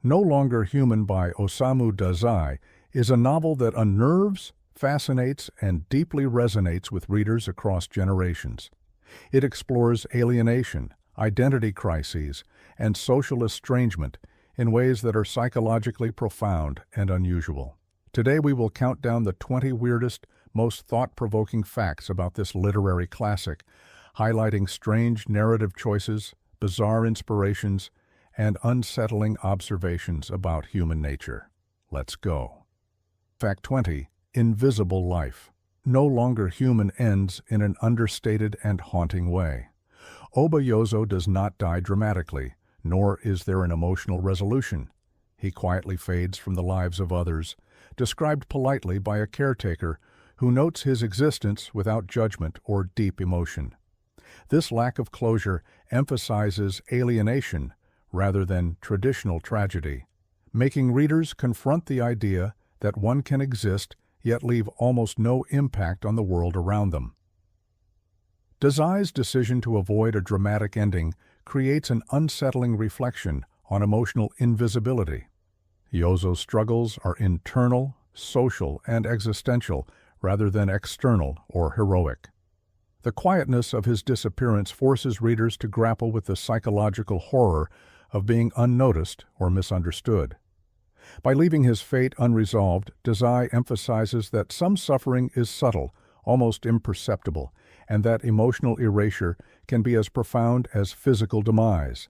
No Longer Human by Osamu Dazai is a novel that unnerves, fascinates, and deeply resonates with readers across generations. It explores alienation, identity crises, and social estrangement in ways that are psychologically profound and unusual. Today we will count down the 20 weirdest, most thought-provoking facts about this literary classic, highlighting strange narrative choices, bizarre inspirations, and unsettling observations about human nature. Let's go. Fact 20. Invisible life. No Longer Human ends in an understated and haunting way. Oba Yozo does not die dramatically, nor is there an emotional resolution. He quietly fades from the lives of others, described politely by a caretaker who notes his existence without judgment or deep emotion. This lack of closure emphasizes alienation rather than traditional tragedy, making readers confront the idea that one can exist yet leave almost no impact on the world around them. Dazai's decision to avoid a dramatic ending creates an unsettling reflection on emotional invisibility. Yozo's struggles are internal, social, and existential rather than external or heroic. The quietness of his disappearance forces readers to grapple with the psychological horror of being unnoticed or misunderstood. By leaving his fate unresolved, Dazai emphasizes that some suffering is subtle, almost imperceptible, and that emotional erasure can be as profound as physical demise.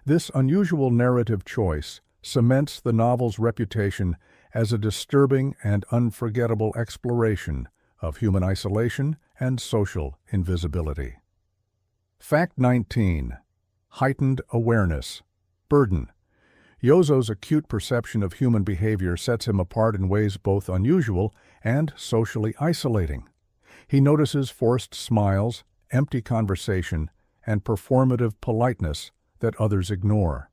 This unusual narrative choice cements the novel's reputation as a disturbing and unforgettable exploration of human isolation and social invisibility. Fact 19. Heightened awareness. Burden. Yozo's acute perception of human behavior sets him apart in ways both unusual and socially isolating. He notices forced smiles, empty conversation, and performative politeness that others ignore.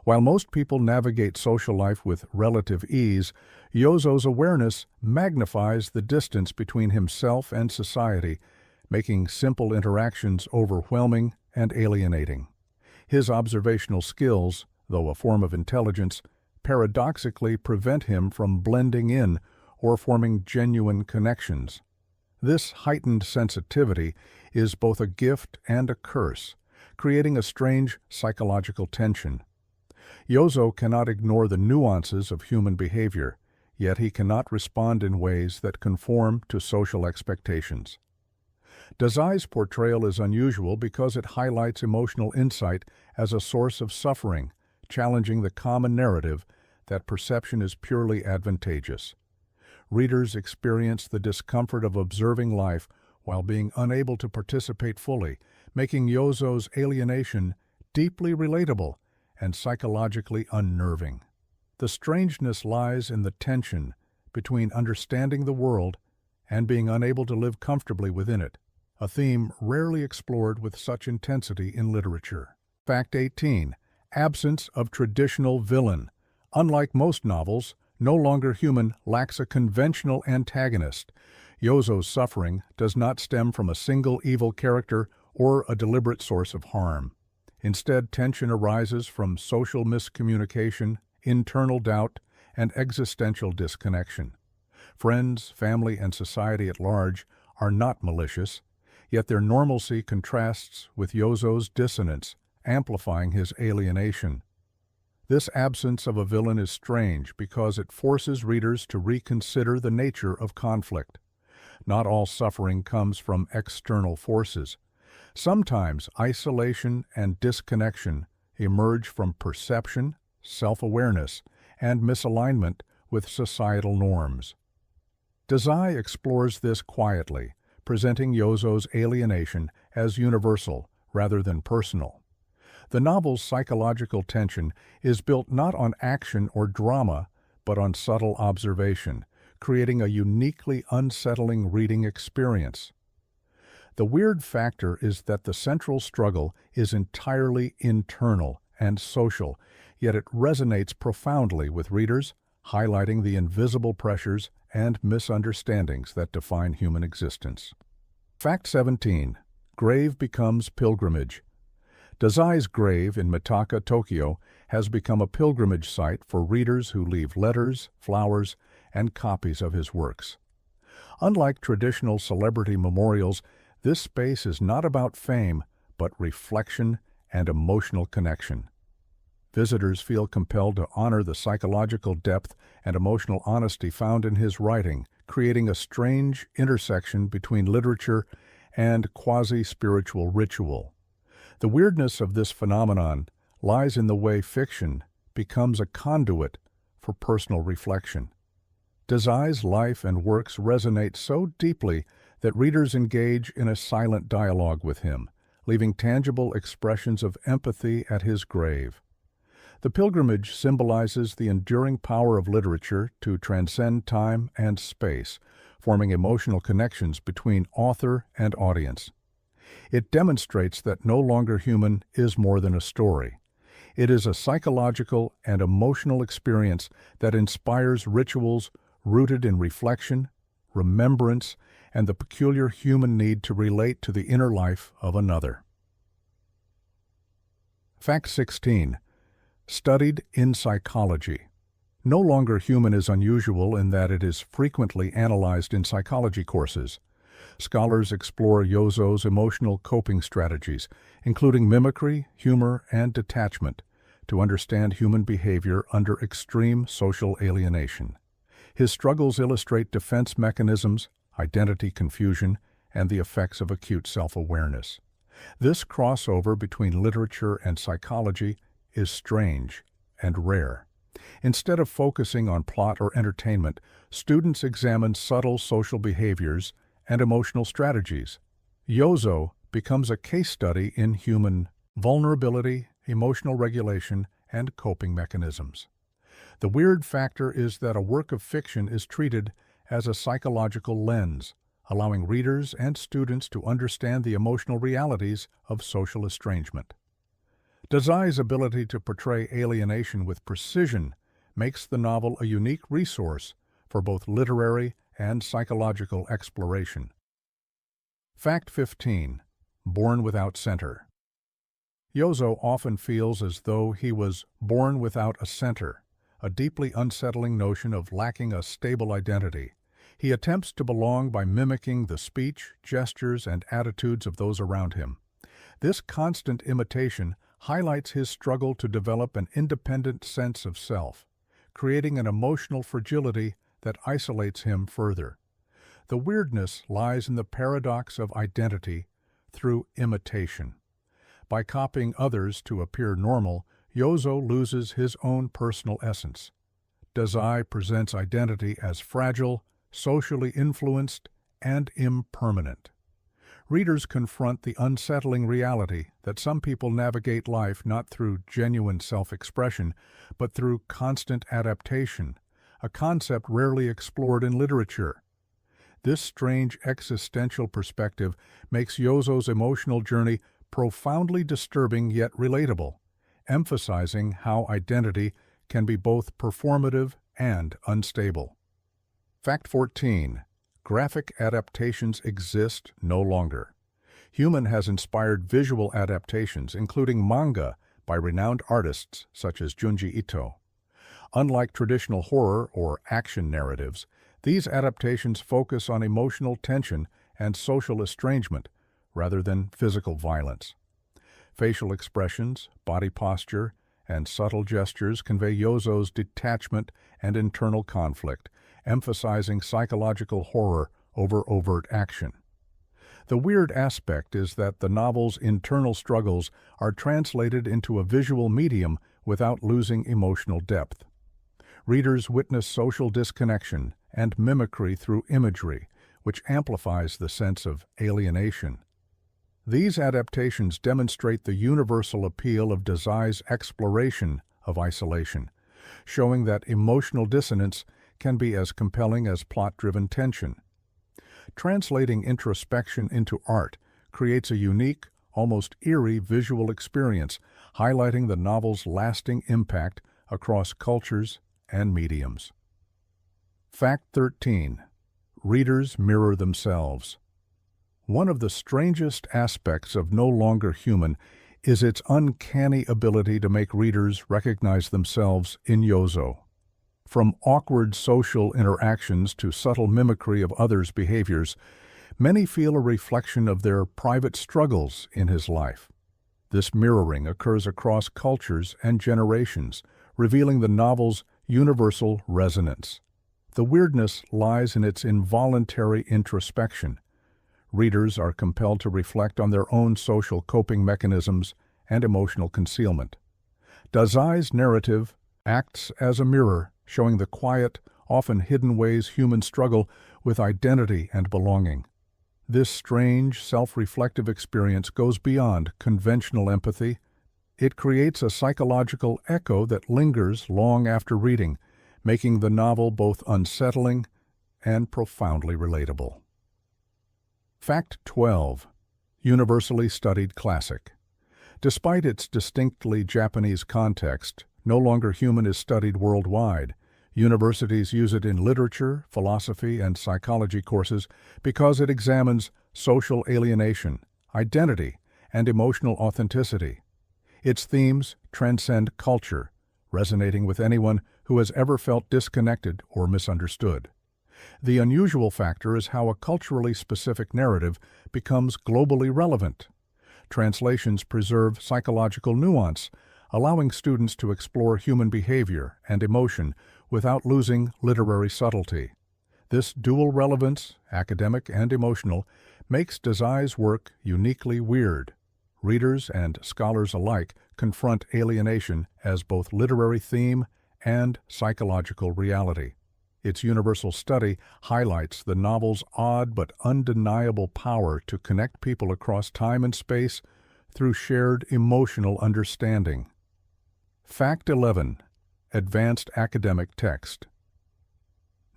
While most people navigate social life with relative ease, Yozo's awareness magnifies the distance between himself and society, making simple interactions overwhelming and alienating. His observational skills, though a form of intelligence, paradoxically prevent him from blending in or forming genuine connections. This heightened sensitivity is both a gift and a curse, creating a strange psychological tension. Yozo cannot ignore the nuances of human behavior, yet he cannot respond in ways that conform to social expectations. Dazai's portrayal is unusual because it highlights emotional insight as a source of suffering, challenging the common narrative that perception is purely advantageous. Readers experience the discomfort of observing life while being unable to participate fully, making Yozo's alienation deeply relatable and psychologically unnerving. The strangeness lies in the tension between understanding the world and being unable to live comfortably within it, a theme rarely explored with such intensity in literature. Fact 18. Absence of traditional villain. Unlike most novels, No Longer Human lacks a conventional antagonist. Yozo's suffering does not stem from a single evil character or a deliberate source of harm. Instead, tension arises from social miscommunication, internal doubt, and existential disconnection. Friends, family, and society at large are not malicious, yet their normalcy contrasts with Yozo's dissonance, amplifying his alienation. This absence of a villain is strange because it forces readers to reconsider the nature of conflict. Not all suffering comes from external forces. Sometimes isolation and disconnection emerge from perception, self-awareness, and misalignment with societal norms. Dazai explores this quietly, presenting Yozo's alienation as universal rather than personal. The novel's psychological tension is built not on action or drama, but on subtle observation, creating a uniquely unsettling reading experience. The weird factor is that the central struggle is entirely internal and social, yet it resonates profoundly with readers, highlighting the invisible pressures and misunderstandings that define human existence. Fact 17. Grave becomes pilgrimage. Dazai's grave in Mitaka, Tokyo, has become a pilgrimage site for readers who leave letters, flowers, and copies of his works. Unlike traditional celebrity memorials, this space is not about fame, but reflection and emotional connection. Visitors feel compelled to honor the psychological depth and emotional honesty found in his writing, creating a strange intersection between literature and quasi-spiritual ritual. The weirdness of this phenomenon lies in the way fiction becomes a conduit for personal reflection. Dazai's life and works resonate so deeply that readers engage in a silent dialogue with him, leaving tangible expressions of empathy at his grave. The pilgrimage symbolizes the enduring power of literature to transcend time and space, forming emotional connections between author and audience. It demonstrates that No Longer Human is more than a story. It is a psychological and emotional experience that inspires rituals rooted in reflection, remembrance, and the peculiar human need to relate to the inner life of another. Fact 16. Studied in psychology. No Longer Human is unusual in that it is frequently analyzed in psychology courses. Scholars explore Yozo's emotional coping strategies, including mimicry, humor, and detachment, to understand human behavior under extreme social alienation. His struggles illustrate defense mechanisms, identity confusion, and the effects of acute self-awareness. This crossover between literature and psychology is strange and rare. Instead of focusing on plot or entertainment, students examine subtle social behaviors and emotional strategies. Yozo becomes a case study in human vulnerability, emotional regulation, and coping mechanisms. The weird factor is that a work of fiction is treated as a psychological lens, allowing readers and students to understand the emotional realities of social estrangement. Dazai's ability to portray alienation with precision makes the novel a unique resource for both literary and psychological exploration. Fact 15. Born without center. Yozo often feels as though he was born without a center, a deeply unsettling notion of lacking a stable identity. He attempts to belong by mimicking the speech, gestures, and attitudes of those around him. This constant imitation highlights his struggle to develop an independent sense of self, creating an emotional fragility that isolates him further. The weirdness lies in the paradox of identity through imitation. By copying others to appear normal, Yozo loses his own personal essence. Dazai presents identity as fragile, socially influenced, and impermanent. Readers confront the unsettling reality that some people navigate life not through genuine self-expression, but through constant adaptation, a concept rarely explored in literature. This strange existential perspective makes Yozo's emotional journey profoundly disturbing yet relatable, emphasizing how identity can be both performative and unstable. Fact 14. Graphic adaptations exist no longer. Human has inspired visual adaptations, including manga, by renowned artists such as Junji Ito. Unlike traditional horror or action narratives, these adaptations focus on emotional tension and social estrangement rather than physical violence. Facial expressions, body posture, and subtle gestures convey Yozo's detachment and internal conflict, emphasizing psychological horror over overt action. The weird aspect is that the novel's internal struggles are translated into a visual medium without losing emotional depth. Readers witness social disconnection and mimicry through imagery, which amplifies the sense of alienation. These adaptations demonstrate the universal appeal of Dazai's exploration of isolation, showing that emotional dissonance can be as compelling as plot-driven tension. Translating introspection into art creates a unique, almost eerie visual experience, highlighting the novel's lasting impact across cultures and mediums. Fact 13. Readers mirror themselves. One of the strangest aspects of No Longer Human is its uncanny ability to make readers recognize themselves in Yozo. From awkward social interactions to subtle mimicry of others' behaviors, many feel a reflection of their private struggles in his life. This mirroring occurs across cultures and generations, revealing the novel's universal resonance. The weirdness lies in its involuntary introspection. Readers are compelled to reflect on their own social coping mechanisms and emotional concealment. Dazai's narrative acts as a mirror, showing the quiet, often hidden ways humans struggle with identity and belonging. This strange, self-reflective experience goes beyond conventional empathy. It creates a psychological echo that lingers long after reading, making the novel both unsettling and profoundly relatable. Fact 12. Universally studied classic. Despite its distinctly Japanese context, No Longer Human is studied worldwide. Universities use it in literature, philosophy, and psychology courses because it examines social alienation, identity, and emotional authenticity. Its themes transcend culture, resonating with anyone who has ever felt disconnected or misunderstood. The unusual factor is how a culturally specific narrative becomes globally relevant. Translations preserve psychological nuance, allowing students to explore human behavior and emotion without losing literary subtlety. This dual relevance, academic and emotional, makes Dazai's work uniquely weird. Readers and scholars alike confront alienation as both literary theme and psychological reality. Its universal study highlights the novel's odd but undeniable power to connect people across time and space through shared emotional understanding. Fact 11. Advanced academic text.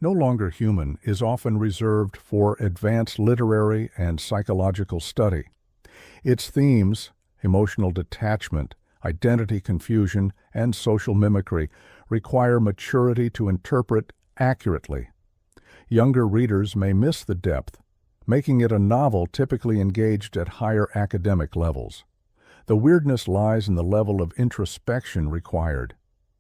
No Longer Human is often reserved for advanced literary and psychological study. Its themes, emotional detachment, identity confusion, and social mimicry, require maturity to interpret accurately. Younger readers may miss the depth, making it a novel typically engaged at higher academic levels. The weirdness lies in the level of introspection required.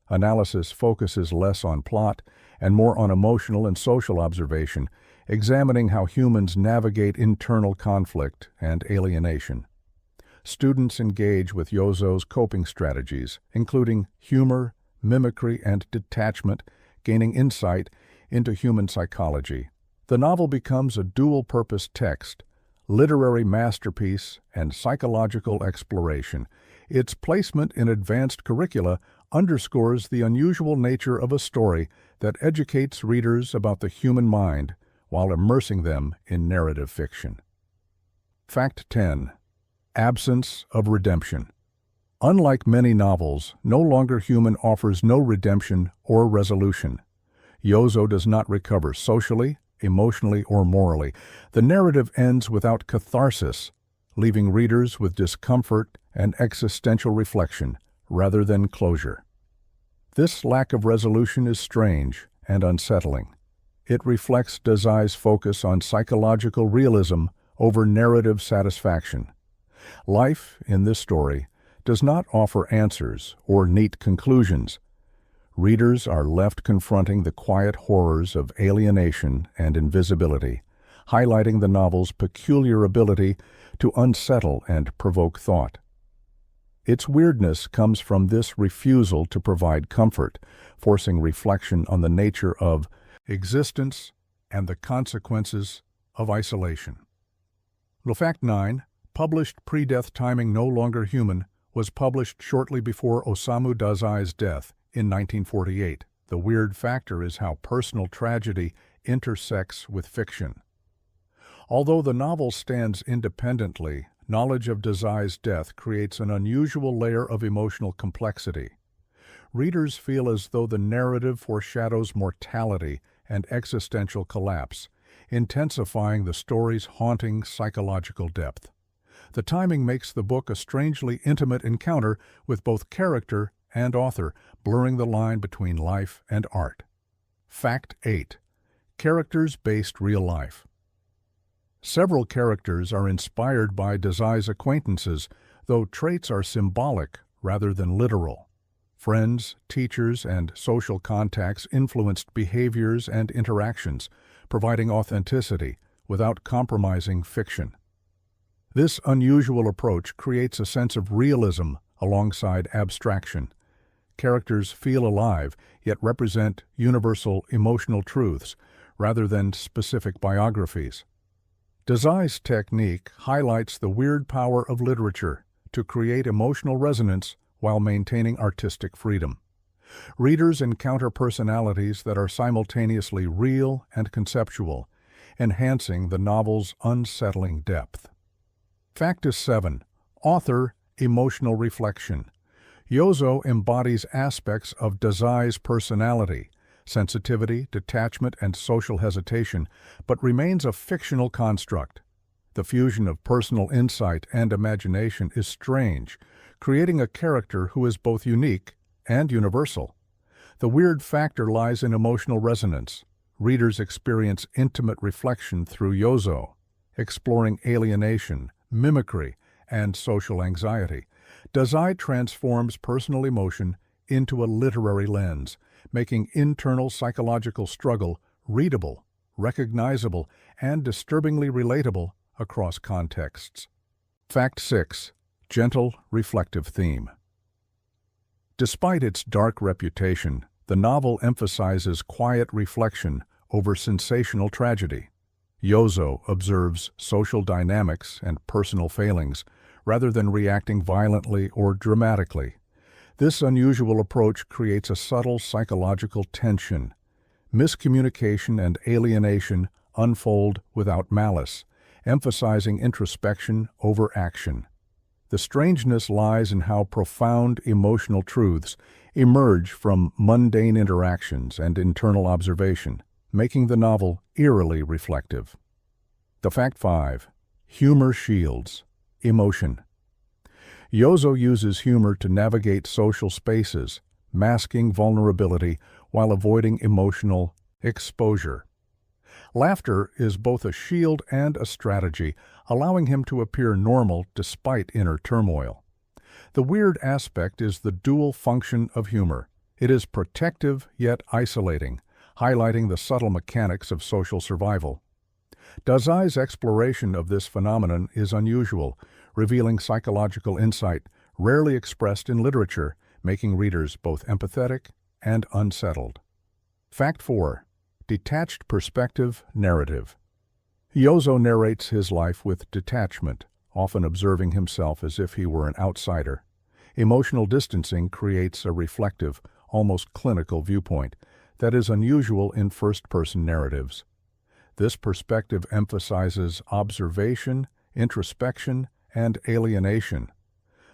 Analysis focuses less on plot and more on emotional and social observation, examining how humans navigate internal conflict and alienation. Students engage with Yozo's coping strategies, including humor, mimicry, and detachment, gaining insight into human psychology. The novel becomes a dual-purpose text, literary masterpiece, and psychological exploration. Its placement in advanced curricula underscores the unusual nature of a story that educates readers about the human mind while immersing them in narrative fiction. Fact 10. Absence of redemption. Unlike many novels, No Longer Human offers no redemption or resolution. Yozo does not recover socially, emotionally, or morally. The narrative ends without catharsis, leaving readers with discomfort and existential reflection rather than closure. This lack of resolution is strange and unsettling. It reflects Dazai's focus on psychological realism over narrative satisfaction. Life, in this story, does not offer answers or neat conclusions. Readers are left confronting the quiet horrors of alienation and invisibility, highlighting the novel's peculiar ability to unsettle and provoke thought. Its weirdness comes from this refusal to provide comfort, forcing reflection on the nature of existence and the consequences of isolation. Fact 9. Published pre-death timing No Longer Human was published shortly before Osamu Dazai's death in 1948. The weird factor is how personal tragedy intersects with fiction. Although the novel stands independently, knowledge of Dazai's death creates an unusual layer of emotional complexity. Readers feel as though the narrative foreshadows mortality and existential collapse, intensifying the story's haunting psychological depth. The timing makes the book a strangely intimate encounter with both character and author, blurring the line between life and art. Fact 8. Characters based real life. Several characters are inspired by Dazai's acquaintances, though traits are symbolic rather than literal. Friends, teachers, and social contacts influenced behaviors and interactions, providing authenticity without compromising fiction. This unusual approach creates a sense of realism alongside abstraction. Characters feel alive, yet represent universal emotional truths rather than specific biographies. Dazai's technique highlights the weird power of literature to create emotional resonance while maintaining artistic freedom. Readers encounter personalities that are simultaneously real and conceptual, enhancing the novel's unsettling depth. Fact 7. Author emotional reflection. Yozo embodies aspects of Dazai's personality, sensitivity, detachment, and social hesitation, but remains a fictional construct. The fusion of personal insight and imagination is strange, creating a character who is both unique and universal. The weird factor lies in emotional resonance. Readers experience intimate reflection through Yozo, exploring alienation, mimicry, and social anxiety. Dazai transforms personal emotion into a literary lens, making internal psychological struggle readable, recognizable, and disturbingly relatable across contexts. Fact 6. Gentle, reflective theme. Despite its dark reputation, the novel emphasizes quiet reflection over sensational tragedy. Yozo observes social dynamics and personal failings, rather than reacting violently or dramatically. This unusual approach creates a subtle psychological tension. Miscommunication and alienation unfold without malice, emphasizing introspection over action. The strangeness lies in how profound emotional truths emerge from mundane interactions and internal observation, making the novel eerily reflective. The Fact 5. Humor shields emotion. Yozo uses humor to navigate social spaces, masking vulnerability while avoiding emotional exposure. Laughter is both a shield and a strategy, allowing him to appear normal despite inner turmoil. The weird aspect is the dual function of humor. It is protective yet isolating, highlighting the subtle mechanics of social survival. Dazai's exploration of this phenomenon is unusual, revealing psychological insight rarely expressed in literature, making readers both empathetic and unsettled. Fact 4. Detached perspective narrative. Yozo narrates his life with detachment, often observing himself as if he were an outsider. Emotional distancing creates a reflective, almost clinical viewpoint that is unusual in first-person narratives. This perspective emphasizes observation, introspection, and alienation.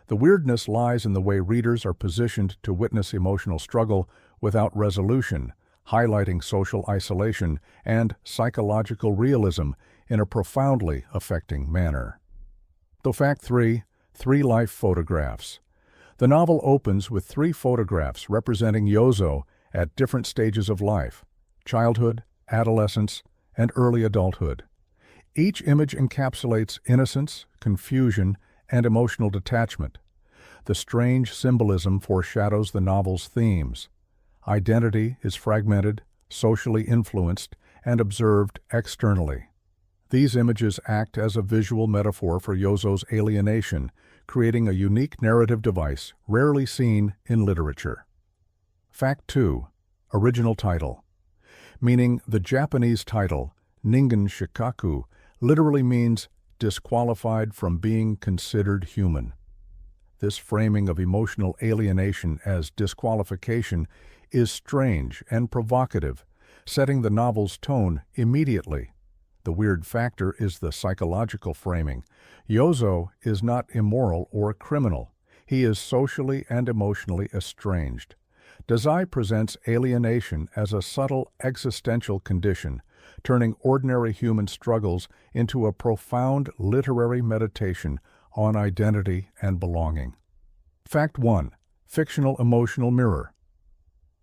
The weirdness lies in the way readers are positioned to witness emotional struggle without resolution, highlighting social isolation and psychological realism in a profoundly affecting manner. The Fact 3. 3 life photographs. The novel opens with 3 photographs representing Yozo at different stages of life: childhood, adolescence, and early adulthood. Each image encapsulates innocence, confusion, and emotional detachment. The strange symbolism foreshadows the novel's themes. Identity is fragmented, socially influenced, and observed externally. These images act as a visual metaphor for Yozo's alienation, creating a unique narrative device rarely seen in literature. Fact 2. Original title. Meaning the Japanese title, Ningen Shikaku, literally means disqualified from being considered human. This framing of emotional alienation as disqualification is strange and provocative, setting the novel's tone immediately. The weird factor is the psychological framing. Yozo is not immoral or criminal. He is socially and emotionally estranged. Dazai presents alienation as a subtle existential condition, turning ordinary human struggles into a profound literary meditation on identity and belonging. Fact 1. Fictional emotional mirror.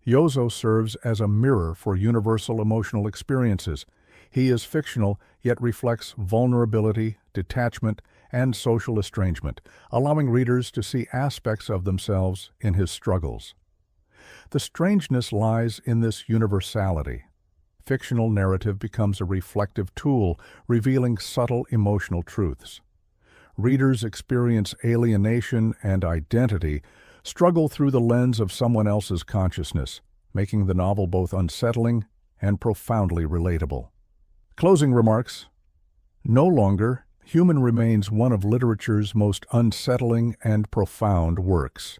Yozo serves as a mirror for universal emotional experiences. He is fictional, yet reflects vulnerability, detachment, and social estrangement, allowing readers to see aspects of themselves in his struggles. The strangeness lies in this universality. Fictional narrative becomes a reflective tool, revealing subtle emotional truths. Readers experience alienation and identity, struggle through the lens of someone else's consciousness, making the novel both unsettling and profoundly relatable. Closing remarks. No longer, Human remains one of literature's most unsettling and profound works.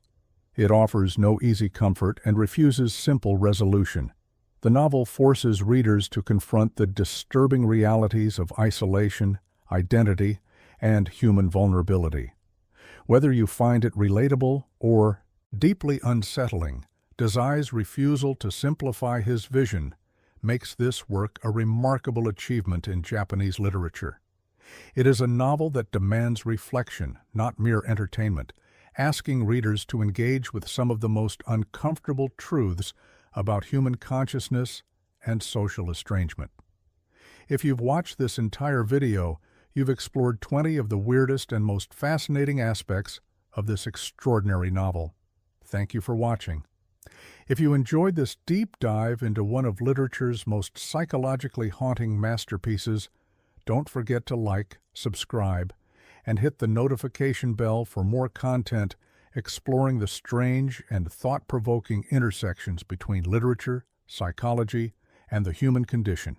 It offers no easy comfort and refuses simple resolution. The novel forces readers to confront the disturbing realities of isolation, identity, and human vulnerability. Whether you find it relatable or deeply unsettling, Dazai's refusal to simplify his vision makes this work a remarkable achievement in Japanese literature. It is a novel that demands reflection, not mere entertainment, asking readers to engage with some of the most uncomfortable truths about human consciousness and social estrangement. If you've watched this entire video, you've explored 20 of the weirdest and most fascinating aspects of this extraordinary novel. Thank you for watching. If you enjoyed this deep dive into one of literature's most psychologically haunting masterpieces, don't forget to like, subscribe, and hit the notification bell for more content exploring the strange and thought-provoking intersections between literature, psychology, and the human condition.